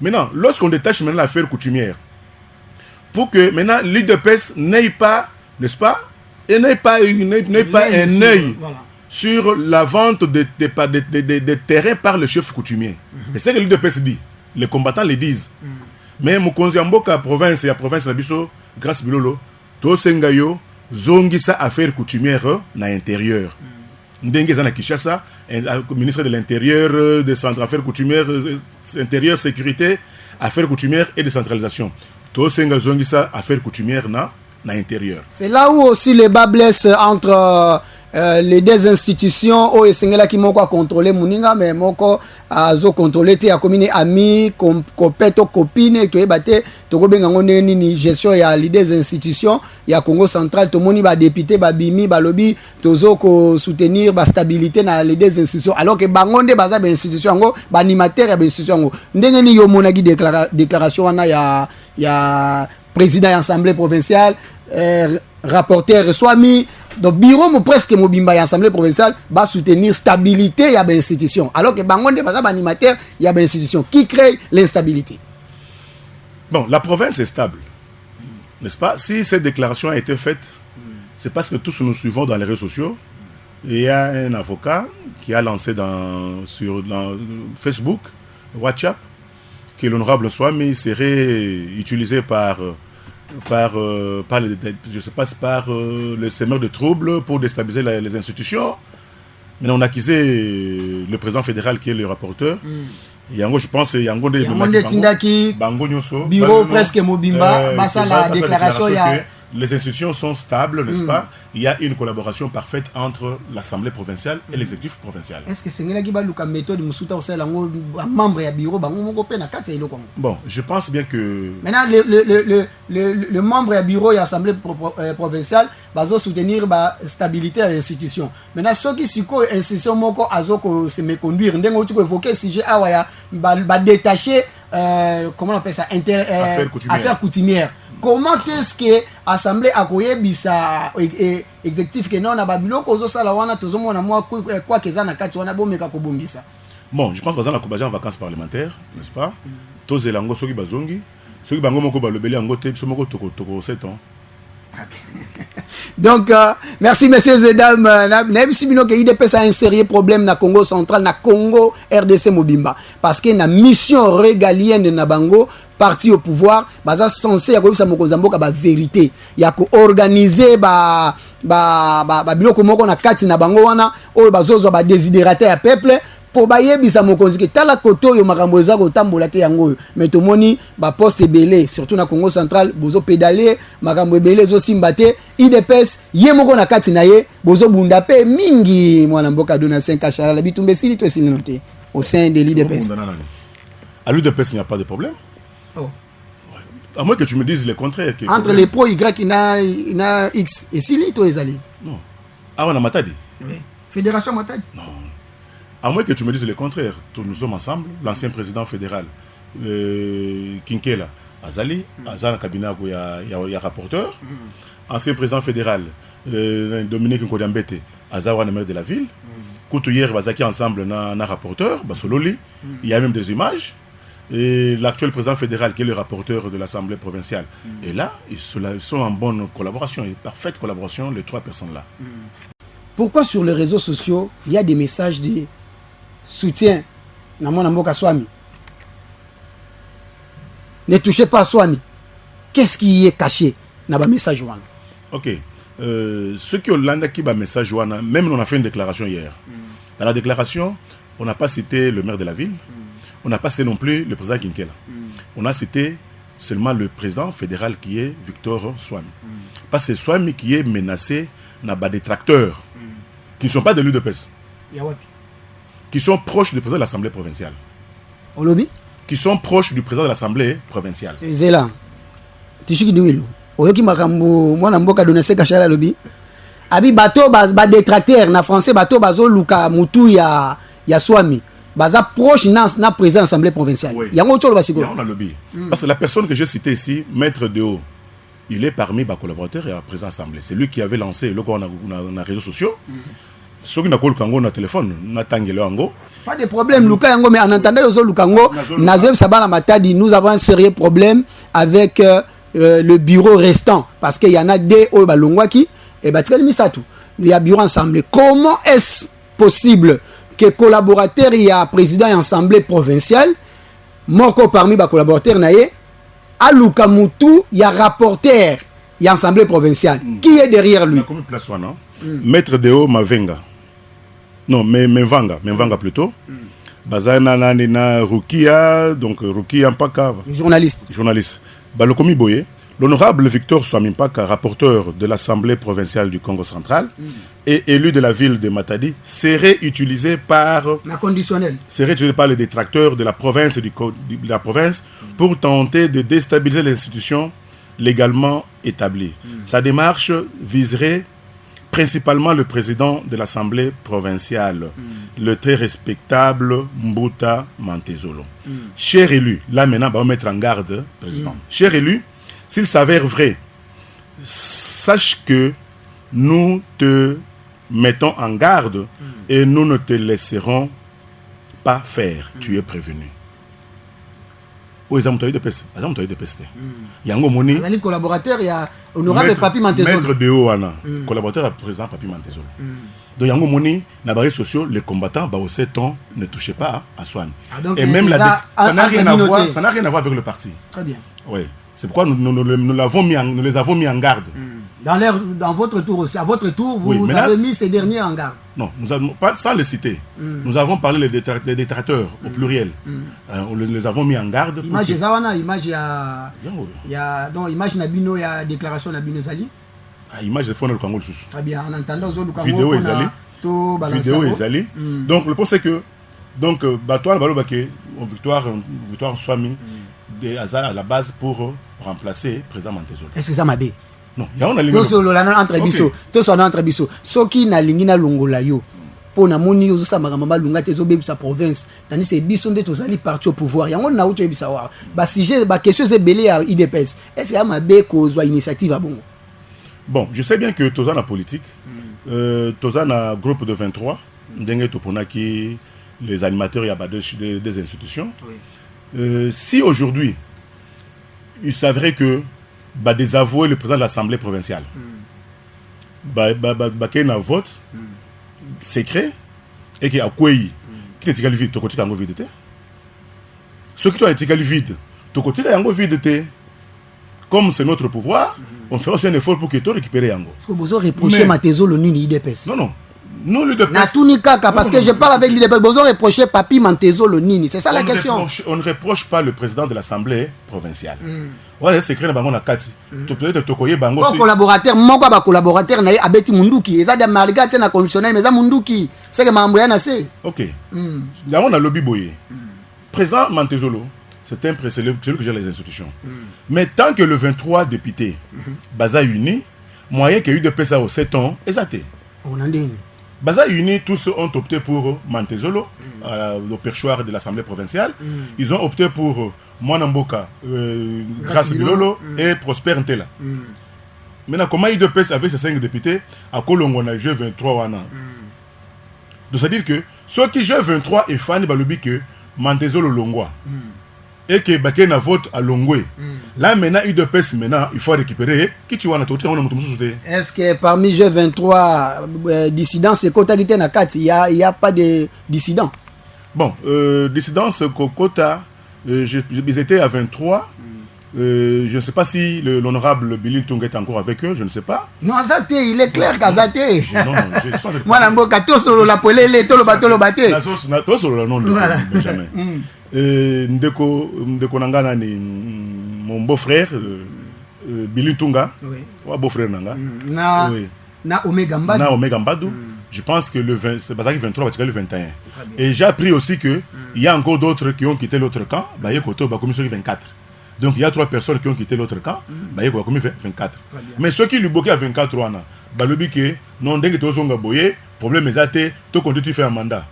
Maintenant, lorsqu'on détache maintenant l'affaire coutumière, pour que maintenant l'UDPS n'ait pas, n'est-ce pas, et n'ait pas un œil sur la vente des terrains par le chef coutumier. C'est ce que l'UDPS dit. Les combattants le disent. Mais Mukonzi Amboka province et la province Nabiso, Grâce Bilolo, Tosengayo, zongisa affaire coutumière dans l'intérieur. Ndenge Zana Kishasa, ministre de l'Intérieur, des centres affaires coutumières, intérieur, sécurité, affaires coutumières et décentralisation. Tosenga zongisa affaire coutumière dans l'intérieur. C'est là où aussi les bas blessent entre les deux institutions où Sengela qui moko contrôler Muninga mais moko azo contrôler te ya commune ami copeto copine to ebate to ko benga ngone ni gestion ya les deux institutions ya Congo central to moni ba député ba bimi ba lobby tozo ko soutenir ba stabilité na les deux institutions alors que bangonde baza ba institution ngo ba animateur ya ba institution ngo ndenge ni yo monaki déclaration wana ya président de l'Assemblée provinciale, rapporteur Swami, Donc bureau mo presque mobimba ya assemblée provinciale va soutenir stabilité ya ba institution alors que bangonde pas animateur ya ba institution qui crée l'instabilité. Bon, la province est stable. N'est-ce pas? Si cette déclaration a été faite, c'est parce que tous nous suivons dans les réseaux sociaux. Et il y a un avocat qui a lancé sur Facebook, WhatsApp, que l'honorable Swami serait utilisé par je sais pas, par les semeurs de troubles pour déstabiliser les institutions. Maintenant, on a accusé le président fédéral qui est le rapporteur. Yango, je pense, Yango Tindaki, bureau presque mobimba, basa la déclaration. Les institutions sont stables, n'est-ce pas? Il y a une collaboration parfaite entre l'Assemblée provinciale et l'exécutif provincial. Est-ce que c'est une méthode membre du bureau? Bon, je pense bien que... Maintenant, le membre du bureau et l'Assemblée provinciale va soutenir la stabilité de l'institution. Maintenant, ceux qui sont institution se me conduire, tu peux évoquer si j'ai détacher, comment on appelle ça, affaires coutumières. Comment est-ce que l'Assemblée a accueilli bisa exécutif que non na babilo kozo sala wana tozomo na moi quoi que ça na kati wana bomeka ko bombisa? Bon, je pense que dans la Kobaja en vacances parlementaires, n'est-ce pas? Tous les lango soki bazongi, soki bango moko balobeli ango te biso moko toko 7 ans. Donc, merci messieurs et dames. Si bino que IDPS a un sérieux problème na Congo central, na Congo RDC Mobimba, parce que na mission régalienne na bango parti au pouvoir, baza censé ya ko bisa mokonzamboka ba vérité, ya ko organiser ba biloko moko na kati na bango wana o bazozo ba désidérateur ya peuple. Pour bayebisa mokonzi ke tala koto yo makambo eza ko tambola te yango mais to moni ba poste belé surtout na Congo central bozo pédaler makambo belé zo simbate IDPS ye moko na kati na ye bozo bunda pe mingi mwana mboka dona 5 kachala la bitumbe sili to sili noté au sein de l'IDPS. À l'IDPS il n'y a pas de problème. Oh. À moins que tu me dises le contraire. Entre les pro Y il na X et sili to ezali. Non. Ah on a Matadi. Oui. Fédération Matadi. Non. À moins que tu me dises le contraire, nous sommes ensemble, l'ancien président fédéral, Kinkela, Azali, Azana Kabina, il y a rapporteur, ancien président fédéral, Dominique Nkodambete, Azawa, le maire de la ville, Koutouyer, Bazaki ensemble, na rapporteur, Basololi, il y a même des images, et l'actuel président fédéral qui est le rapporteur de l'Assemblée provinciale. Et là, ils sont en bonne collaboration, une parfaite collaboration, les trois personnes-là. Pourquoi sur les réseaux sociaux, il y a des messages de soutien na mwana mboka Swami? Ne touchez pas à Swami. Qu'est-ce qui est caché dans le message wana? Ok. Ceux qui ont l'andaki ba message wana, même on a fait une déclaration hier. Dans la déclaration, on n'a pas cité le maire de la ville. On n'a pas cité non plus le président Kinkela. On a cité seulement le président fédéral qui est Victor Swami. Parce que Swami qui est menacé n'a pas des détracteurs qui ne sont pas de l'UDPS. Qui sont proches du président de l'Assemblée provinciale. Olobi? Qui sont proches du président de l'Assemblée provinciale. Zela. Tishiki Diwilo. Oyoki makambo mwana mboka donese kachala lobi. Abi bato ba détracteur na français bato bazo luka mutu ya Swami. Baza proche na président de l'Assemblée provinciale. Oui. Yango tolo basiko. On a lobby. Parce que la personne que j'ai citée ici, Maître Deo, il est parmi mes collaborateurs et à la président de l'Assemblée. C'est lui qui avait lancé le qu'on a les réseaux sociaux. Ceux qui n'ont pas le téléphone, pas de problème, Luka Yango, mais en entendant le Lukango, Nazem Sabala Matadi, nous avons un sérieux problème avec le bureau restant. Parce qu'il y en a des Balongwaki et Batkal Misatou. Il y a bureau ensemble. Comment est-ce possible que collaborateurs, il y a président et assemblée provinciale, Moko parmi les collaborateurs, à Lukamutu, il y a rapporteur, il y a assemblée provinciale. Qui est derrière lui? Maître Deo Mavenga. Non, Menvanga plutôt. Bazana Nana Rukia, donc Rukia Mpaka. Journaliste. Balokomi Boye. L'honorable Victor Swamimpaka, rapporteur de l'Assemblée provinciale du Congo central et élu de la ville de Matadi, serait utilisé par les détracteurs de la province, pour tenter de déstabiliser l'institution légalement établie. Sa démarche viserait principalement le président de l'Assemblée provinciale, le très respectable Mbuta Mantezolo. Cher élu, là maintenant, on va mettre en garde, président. Cher élu, s'il s'avère vrai, sache que nous te mettons en garde et nous ne te laisserons pas faire. Tu es prévenu. Où est-ce que tu as de peste? Yango Moni. Les collaborateurs, il y a honorable Papi Mantezolo. Maître de Oana, collaborateur à président Papi Mantezolo. Donc Yango Moni, dans les réseaux sociaux, les combattants, au 7 ans, ne touchaient pas à Swan. Et même ça n'a rien à voir avec le parti. Très bien. Oui. C'est pourquoi nous les avons mis en garde. Dans votre tour aussi, à votre tour, vous avez mis ces derniers en garde. Non, nous avons pas sans les citer. Nous avons parlé des détracteurs au pluriel. On les avons mis en garde. Image Zawana, image image Nabino, il y a déclaration Nabino Zali. Image de Fonel Congo. Très bien, en entendant aux autres vidéo Zali. Vidéo Zali. Donc le point c'est que Batoine Balobake, victoire Swami des Hazard à la base pour remplacer le président Mantezolo. Est-ce que ça m'a dit? Non, il y a un tout solo là entre biso, tout solo entre biso. Soki na lingina longola yo. Po na moni yo sa mama lunga tezo bebi sa province. Tandis c'est biso nde tozali parti au pouvoir. Yango na uto ebisa wa. Ba sujet ba question c'est belé à IDPS. Est-ce que ma be kozwa initiative à bongo? Bon, je sais bien que toza na politique. Toza na groupe de 23. Ndenge topona ki les animateurs y a des institutions. Oui. Si aujourd'hui il s'avérait que désavouer le président de l'Assemblée provinciale. Qu'il y a un vote secret et qu'il y a quoi qui est vide, tu continues à vide. Ce qui est vide, tu continues à vide. Comme c'est notre pouvoir, on fait aussi un effort pour que tu récupères Yango. Est-ce que vous reprochez Mantezolo ni l'IDPS? Non, non. Nous, l'IDPS. Parce que je parle avec l'IDPS. Vous reprochez Papi Mantezolo Nini. C'est ça la question. On ne reproche pas le président de l'Assemblée provinciale. Voilà, c'est secret dans la carte. Tu peux être tokoye bango. Mon collaborateur, mon collaborateur n'a abeti munduki. Et ça de malga tient à conditionnel, mais ça munduki. C'est que m'embrouille na c'est. Ok. Là on a lobby boyé. Président Mantezolo, c'est celui que gère les institutions. Mais tant que le 23 député, Baza Uni, moyen qu'il y a eu de PSA au 7 ans, exacté. On en dit. Baza Uni, tous ont opté pour Mantezolo, le perchoir de l'Assemblée provinciale. Ils ont opté pour Mwanamboka, Grace Bilolo et Prosper Ntela. Maintenant, comment IDPS avec ces 5 députés, à Kolongo, on a joué 23 wana. Donc, c'est-à-dire que ceux qui jouent 23 et fan balobi que Mantezolo Longwa. Et que Baké na vote à Longwe. Là maintenant, UDPS maintenant, il faut récupérer. Qui tu vois na tout Est-ce que parmi G23 dissidents, c'est Kota qui na 4, il y a pas de dissidents? Bon, dissidents, Kota, ils étaient à 23. Je ne sais pas si l'honorable Billy Tung est encore avec eux, je ne sais pas. Non, Azate, il est clair qu'Azate. Non, moi, Namboka, tout solo la polele, tout le bateau le bateau. Tout solo la non, jamais. Ndeko Nangana, mon beau-frère, Billy Tunga, mon beau-frère Nanga. Na Omega Mbadou. Na Omega Mbadou. Je pense que c'est Bazaki 23, le 21. Et j'ai appris aussi qu'il y a encore d'autres qui ont quitté l'autre camp, Baye Koto, Bakomisori 24. Donc il y a 3 personnes qui ont quitté l'autre camp, Baye Koto, 24. Mais ceux qui lui bloquaient à 24 ans, Balobi que non, dès que tu as boyé, problème est athée, tu continues de faire un mandat.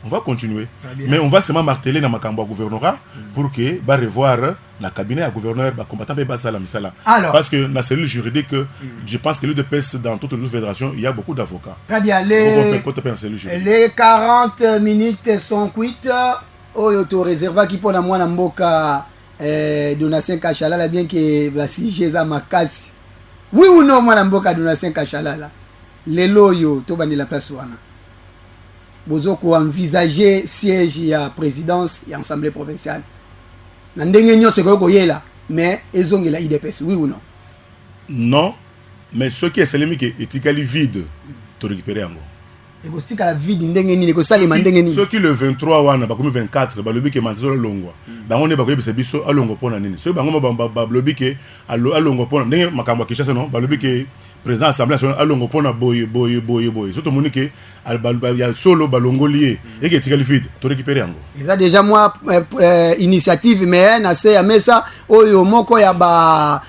On va continuer. Mais on va seulement marteler dans ma cambo gouvernorat pour que va revoir la cabinet à gouverneur, combattant Misala. Parce que dans la cellule juridique, je pense que l'UDPS, dans toute la fédération, il y a beaucoup d'avocats. Très bien. Les 40 minutes sont quittes. Oyoto réserva qui pour la moine mboka Donatien Kachalala, bien que la Sigeza Makasi. Oui ou non, moine mboka Donatien Kachalala. Les loyo, to bani la place wana. Bozo ko envisager siège à présidence et assemblée provinciale. Nandenge nyo se ko yela, mais ezongela IDPS, oui ou non? Non, mais ce qui est celui qui est étiqueté vide, tu récupérer en gros. Et aussi que la vide ndenge ni ko sali mandenge ni. Ceux qui le 23 wana ba comme 24 ba lobi ke Mantezolo longwa. Ba on est ba ko yebisa biso alongo pona nini. Ceux ba ngoma ba lobi ke alongo pona ndenge makambo kishasa non ba lobi ke président assemblée nationale alongo pona boye. Surtout monique il y a solo balongo lié et que étiqueté vide, tu récupérer en gros. Ils a déjà moi initiative mais na se ya mesa oyo moko ya ba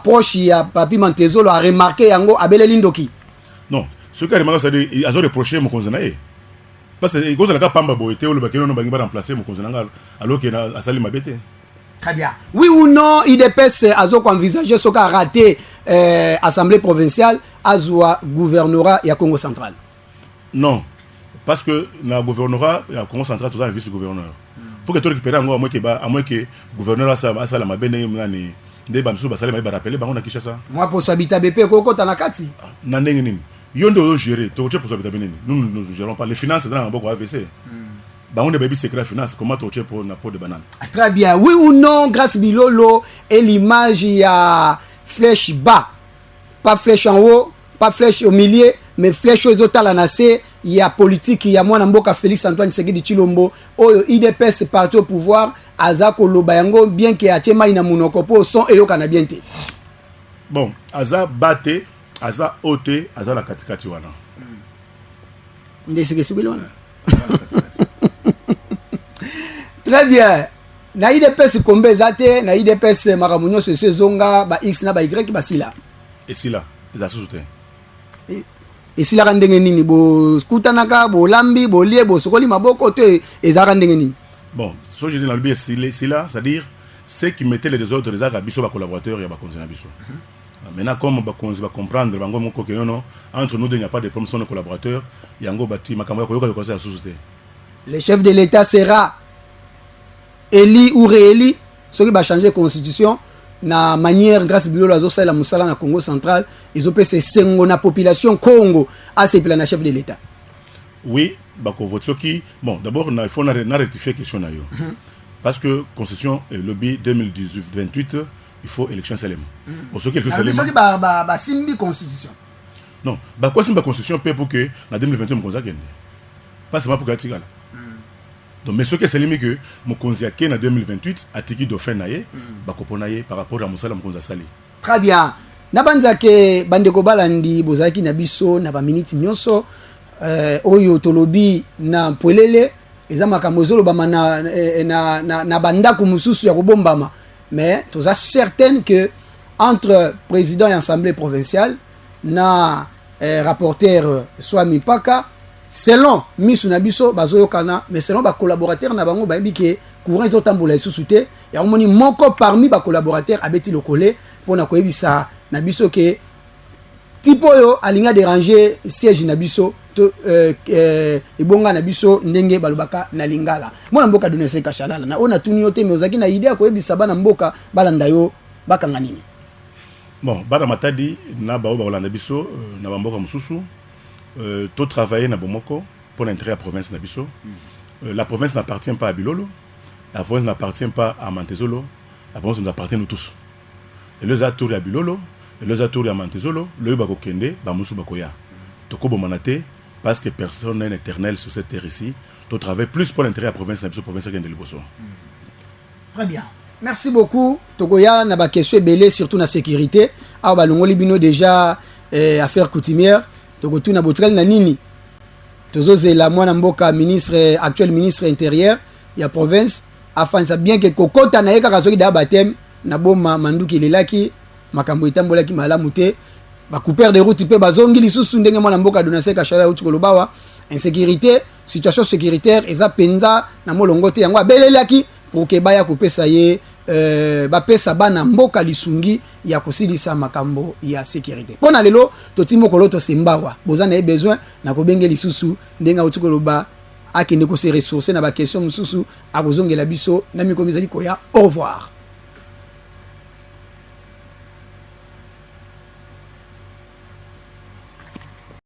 proche ya Papi Mantezolo a remarqué yango abele lindoki. Non. Ce qui a remarqué, c'est qu'ils ont reproché mon conseiller. Parce que quand on a pamba boité ou le baquet, on a remplacé mon conseiller alors qu'il a sali ma bête. Très bien. Oui ou non, IDPS a envisagé ce qu'a raté Assemblée provinciale, Azwa gouvernorat et à Congo central? Non, parce que dans le gouvernorat, il y a Congo central, tout ça, le vice-gouverneur. Pour que tu récupères à moins que le gouverneur a ça, la mabene, des bamsou, ça les rappelé, on a qui ça. Moi, pour s'habiter à BP, Koko Tanakati. Nanengin. Yondo gérer, tu pour s'habiter à BP. Nous ne gérons pas les finances dans un beaucoup AVC. On est baby secret finance, comment tu as pour la peau de banane. Très bien. Oui ou non, grâce Bilolo et l'image, il y a flèche bas. Pas flèche en haut, pas flèche au milieu, mais flèche aux autres à la nacée. Il y a politique, il y a moi Namboka Félix Antoine Tshisekedi Tshilombo. IDPS parti au pouvoir, Azako Lobayango, bien qu'il y ait Atema Inamunokopo, son et yo Kanabiente. Bon, Aza Bate, Aza Ote, Aza la Katikati wana. Très bien. Na IDPS Kombe Zate, na IDPS Maramunyo Sese Zonga, ba X na ba Y ba Sila. Et Sila, ils assoutent. Et Sila randenge nini bo skutanaka bo lambi bo lie bo sokoli maboko te eza randenge nini. Bon, ce que je dis dans le biais Sila, c'est-à-dire ceux qui mettaient les désordres des arts à biso ba collaborateurs et ba konzina biso. Maintenant comme ba konzi va comprendre bango moko que non entre nous deux il n'y a pas de problème sur nos collaborateurs, yango bati makambo ko yoka ko sa assouté. Le chef de l'État sera élu ou réélu, ce qui va changer la constitution, na manière grâce Bilolo Azosa la Moussala na Congo central, ils ont passé sengo na population Congo à ces plans chef de l'État. Oui, bako vote qui bon d'abord il faut rectifier question na yo. Parce que constitution lobby 2018-28 il faut élection Salem. Pour ceux qui élection Salem. Ce qui ba simbi constitution. Non, ba quoi simba constitution pour que na 2021 mon kende. Pas seulement pour Katigala. Donc, mais ce que c'est limite que mon konziake en 2028 a tiki dauphin naye, bakoponaye par rapport à Moussala Mkonza Sali. Très bien. Nabanzake bandeko balandi bozaki na biso na ba minute nyonso oyo tolobi na polele eza makamozolo ba na bandako mususu ya kobombama. Mais tu es certain que entre président et assemblée provinciale na rapporteur Swami Paka selon Misu Nabiso bazoyo kana mais selon ba collaborateur na bango ba biki courant ils otambola sous-souté ya moni moko parmi ba collaborateur abeti le collé pour na koyebisa Nabiso ke tipo yo alinga déranger siège Nabiso to ebonga Nabiso ndenge balobaka na lingala mona mboka donner se kashalala na ona tuni yote mais ozaki na idée koyebisa bana mboka balanda yo bakanga nini. Bon bana matadi na ba balanda biso na mboka mususu. Tout travailler na Bomoko pour l'intérêt à la province Nabiso. La province n'appartient pas à Bilolo, la province n'appartient pas à Mantezolo, la province nous appartient nous tous. Et les atours à Bilolo, et les atours à Mantezolo, le Bako Kende, Bamusu Bakoya. Toko Bomanate, parce que personne n'est éternel sur cette terre ici. Tout travail plus pour l'intérêt à la province Nabiso, province de Liboso. Très bien. Merci beaucoup. Togoya n'a pas question belé surtout la sécurité. Ah bah l'ongoli bino déjà affaire coutumière. Togotu na botrel na nini tozoze la mwana mboka ministre actuel ministre intérieur ya province afin ça bien que kokota na yeka kasoki da batem na boma manduki lelaki makambo itambolaki malamu te ba couper de route pe bazongi lisusu ndenge mwana mboka donase ka shala uti kolobawa insécurité situation sécuritaire eza penza na molongo te yango abelelaki pour que baya kopesa ye bapesa bana mboka lisungi ya kosilisa makambo ya sécurité. Pona lelo totimo koloto sembawa bozana e besoin na kobenge lisusu ndenga utikoloba akende ko se ressourcer na ba question mususu akozongela biso na mikomizali koya au revoir.